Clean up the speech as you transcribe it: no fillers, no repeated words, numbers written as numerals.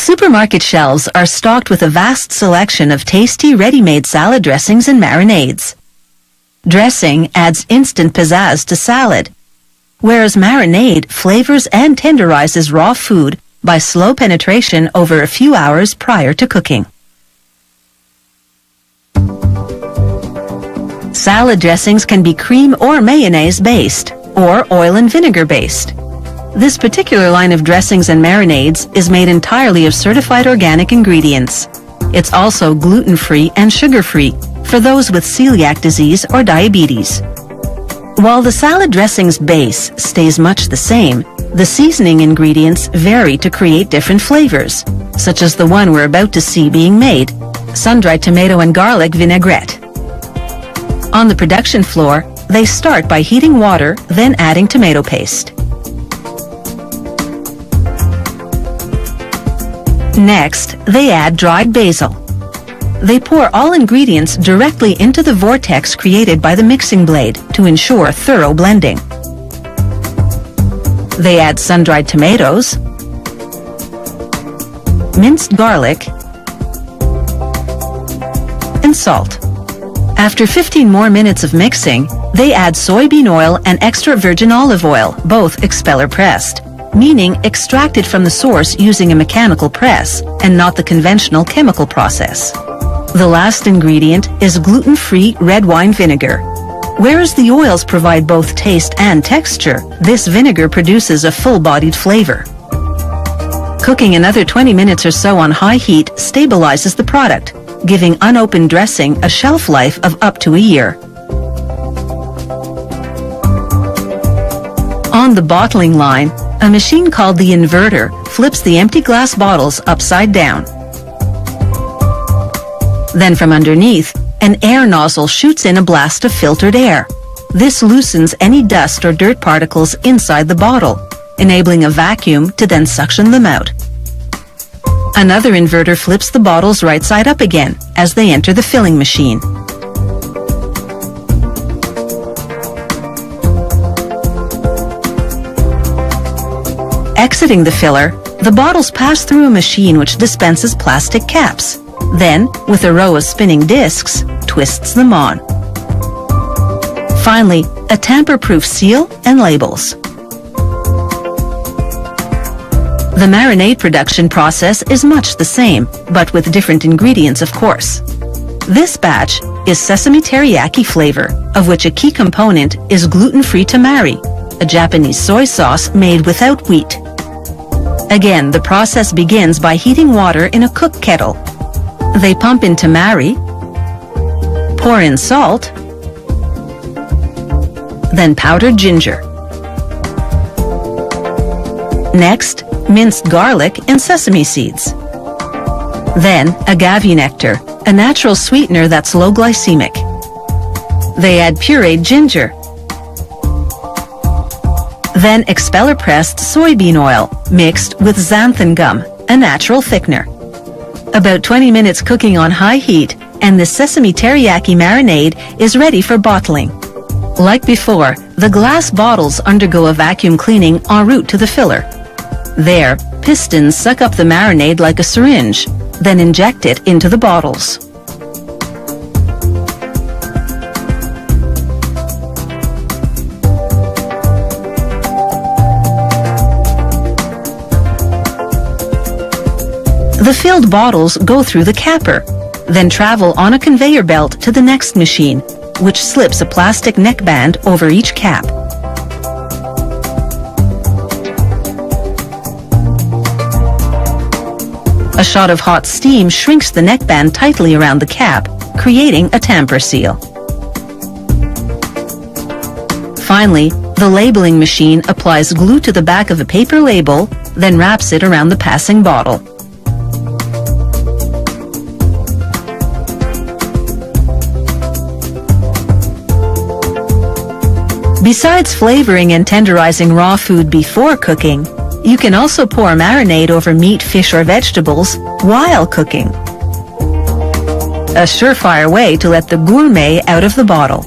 Supermarket shelves are stocked with a vast selection of tasty ready-made salad dressings and marinades. Dressing adds instant pizzazz to salad, whereas marinade flavors and tenderizes raw food by slow penetration over a few hours prior to cooking. Salad dressings can be cream or mayonnaise based, or oil and vinegar based. This particular line of dressings and marinades is made entirely of certified organic ingredients. It's also gluten-free and sugar-free for those with celiac disease or diabetes. While the salad dressing's base stays much the same, the seasoning ingredients vary to create different flavors, such as the one we're about to see being made, sun-dried tomato and garlic vinaigrette. On the production floor, they start by heating water, then adding tomato paste. Next, they add dried basil. They pour all ingredients directly into the vortex created by the mixing blade to ensure thorough blending. They add sun-dried tomatoes, minced garlic, and salt. After 15 more minutes of mixing, they add soybean oil and extra virgin olive oil, both expeller pressed, meaning extracted from the source using a mechanical press and not the conventional chemical process. The last ingredient is gluten-free red wine vinegar. Whereas the oils provide both taste and texture, this vinegar produces a full-bodied flavor. Cooking another 20 minutes or so on high heat stabilizes the product, giving unopened dressing a shelf life of up to a year. On the bottling line, a machine called the inverter flips the empty glass bottles upside down. Then from underneath, an air nozzle shoots in a blast of filtered air. This loosens any dust or dirt particles inside the bottle, enabling a vacuum to then suction them out. Another inverter flips the bottles right side up again as they enter the filling machine. Exiting the filler, the bottles pass through a machine which dispenses plastic caps. Then, with a row of spinning discs, twists them on. Finally, a tamper-proof seal and labels. The marinade production process is much the same, but with different ingredients, of course. This batch is sesame teriyaki flavor, of which a key component is gluten-free tamari, a Japanese soy sauce made without wheat. Again, the process begins by heating water in a cook kettle. They pump in tamari, pour in salt, then powdered ginger. Next, minced garlic and sesame seeds. Then, agave nectar, a natural sweetener that's low glycemic. They add pureed ginger. Then expeller-pressed soybean oil mixed with xanthan gum, a natural thickener. About 20 minutes cooking on high heat, and the sesame teriyaki marinade is ready for bottling. Like before, the glass bottles undergo a vacuum cleaning en route to the filler. There, pistons suck up the marinade like a syringe, then inject it into the bottles. The filled bottles go through the capper, then travel on a conveyor belt to the next machine, which slips a plastic neckband over each cap. A shot of hot steam shrinks the neckband tightly around the cap, creating a tamper seal. Finally, the labeling machine applies glue to the back of a paper label, then wraps it around the passing bottle. Besides flavoring and tenderizing raw food before cooking, you can also pour marinade over meat, fish, or vegetables while cooking. A surefire way to let the gourmet out of the bottle.